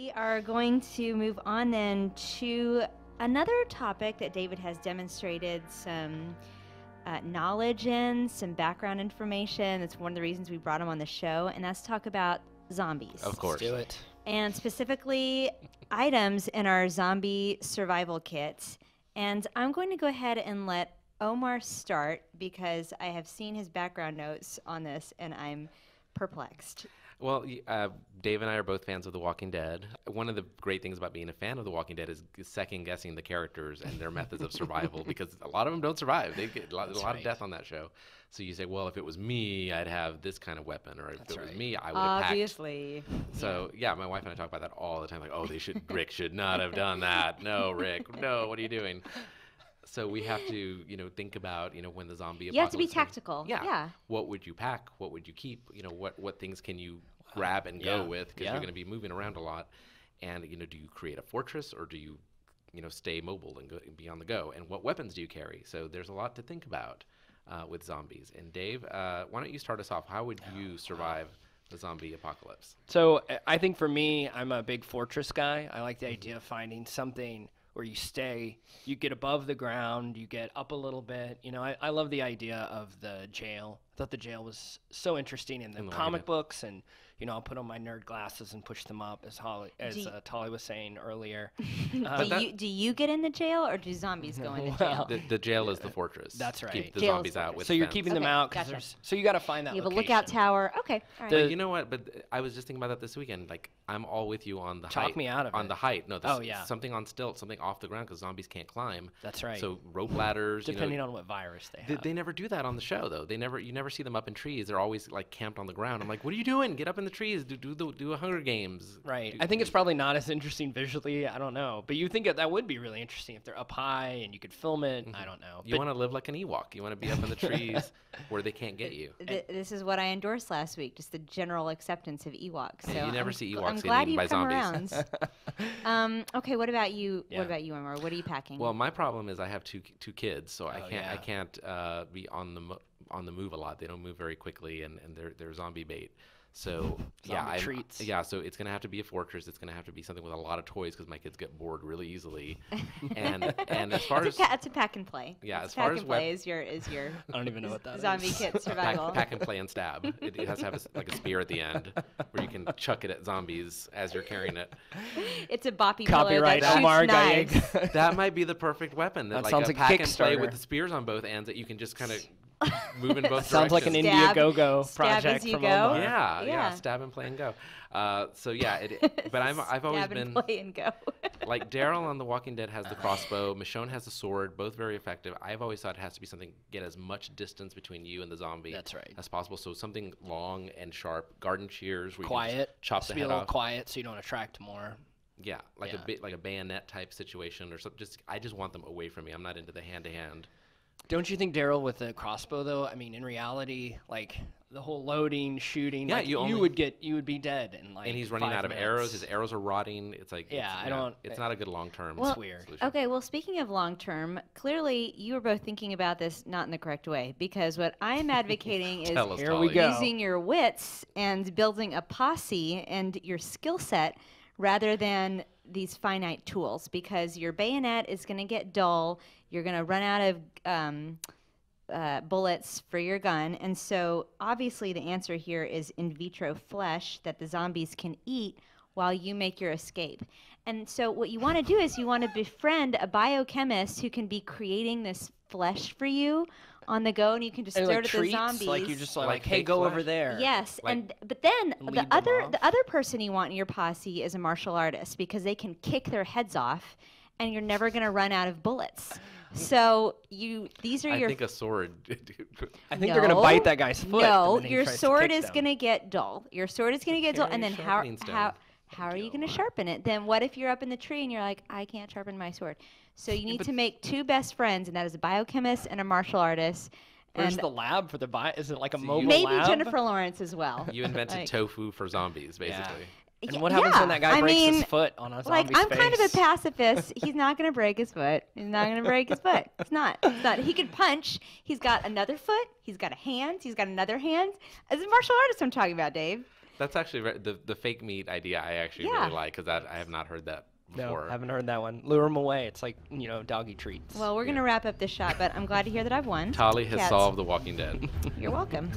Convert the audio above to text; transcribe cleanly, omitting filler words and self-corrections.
We are going to move on then to another topic that David has demonstrated some knowledge in, some background information. That's one of the reasons we brought him on the show, and that's talk about zombies. Of course. Let's do it. And specifically items in our zombie survival kit. And I'm going to go ahead and let Omar start because I have seen his background notes on this and I'm perplexed. Well, Dave and I are both fans of The Walking Dead. One of the great things about being a fan of The Walking Dead is second-guessing the characters and their methods of survival because a lot of them don't survive. They get a lot of death on that show. So you say, well, if it was me, I'd have this kind of weapon, or if it was me, I would have packed. Obviously. So yeah, my wife and I talk about that all the time. Like, oh, Rick should not have done that. No, Rick, no, what are you doing? So we have to, think about, when the zombie apocalypse. You have to be tactical. Yeah. What would you pack? What would you keep? What things can you grab and go with? Because you're going to be moving around a lot. And, do you create a fortress or do you, stay mobile and be on the go? And what weapons do you carry? So there's a lot to think about with zombies. And Dave, why don't you start us off? How would you survive the zombie apocalypse? So I think for me, I'm a big fortress guy. I like the idea of finding something where you get above the ground, you get up a little bit. I love the idea of the jail. I thought the jail was so interesting in the comic books, and I'll put on my nerd glasses and push them up, as Tolly was saying earlier. Do you get in the jail, or do zombies go into jail? The jail is the fortress. That's right. Keep the Jail is zombies out with So you're fence. keeping them out. Gotcha. So you got to find that You have a location. lookout tower. Okay, all right. But you know what? But I was just thinking about that this weekend. Like, I'm all with you on the height. Talk me out of on it. the height. No, something on stilts, something off the ground because zombies can't climb. That's right. So rope ladders. Depending on what virus they have. They never do that on the show though. You never see them up in trees. They're always like camped on the ground. I'm like, what are you doing? Get up in the trees. Do a Hunger Games. Right. I think it's probably not as interesting visually. I don't know. But you think that would be really interesting if they're up high and you could film it. I don't know. You want to live like an Ewok. You want to be up in the trees where they can't get you. This is what I endorsed last week, just the general acceptance of Ewoks. So you never see Ewoks I'm getting glad eaten by you've come zombies. around. Okay, what about you? What about you, Omar? What are you packing? Well, my problem is I have two kids, so I can't be on the move a lot. They don't move very quickly, and they're zombie bait. So treats. So it's gonna have to be a fortress. It's gonna have to be something with a lot of toys because my kids get bored really easily. And as far as it's a pack and play. Yeah, as far pack as and play is your I don't even know what that zombie is. kit survival. pack and play and stab. It has to have a spear at the end where you can chuck it at zombies as you're carrying it. It's a boppy Copyright pillow that Omar shoots knives. Gallaga. That might be the perfect weapon. That like sounds a like a pack and play Kickstarter. with the spears on both ends that you can just kind of move in both Sounds like an directions. Indiegogo Stab project as you from go. Omar. Yeah, stab and play and go. But I've always Stab been and play and go. like Daryl on The Walking Dead has the crossbow. Michonne has the sword. Both very effective. I've always thought it has to be something get as much distance between you and the zombie. That's right. As possible. So something long and sharp. Garden shears. Where Quiet. You can just chop Just the be head a little off. quiet so you don't attract more. Yeah, like a bayonet type situation or something. I just want them away from me. I'm not into the hand to hand. Don't you think Daryl with the crossbow though? I mean, in reality, like the whole loading, shooting, Yeah, you would be dead in like. And he's running 5 out of minutes. arrows. His arrows are rotting. It's like It's not a good long term. Well, It's weird. solution. Okay, well, speaking of long term, clearly you were both thinking about this not in the correct way because what I am advocating is Tell us, Here we Tolly. go. using your wits and building a posse and your skill set rather than these finite tools because your bayonet is going to get dull. You're going to run out of bullets for your gun. And so obviously the answer here is in vitro flesh that the zombies can eat while you make your escape. And so what you want to do is you want to befriend a biochemist who can be creating this flesh for you on the go, and you can just And throw like it at the treats, zombies. like you just like Like hey, fake go flesh? over there. Yes, Like- but then lead the them other off? person you want in your posse is a martial artist because they can kick their heads off, and you're never going to run out of bullets. So these are I your think a sword. I think they're gonna bite that guy's foot. No, and then he your tries to sword kick is them. going to get dull. Your sword is going to get dull, Carry and a then how sharpening stone. are you going to sharpen it? Then what if you're up in the tree and you're like, I can't sharpen my sword? So you need to make two best friends, and that is a biochemist and a martial artist. Where's And the lab for the Is it like a So mobile maybe lab? Jennifer Lawrence as well. You invented Like- tofu for zombies, basically. And what happens when that guy breaks his foot on a Like, zombie's I'm kind of a face? pacifist. He's not going to break his foot. He's not going to break his foot. It's not. He can punch. He's got another foot. He's got a hand. He's got another hand. As a martial artist I'm talking about, Dave. That's actually the fake meat idea. I actually really like because I have not heard that before. No, haven't heard that one. Lure them away. It's like, doggy treats. Well, we're going to wrap up this shot, but I'm glad to hear that I've won. Tolly has Cats. solved The Walking Dead. You're welcome.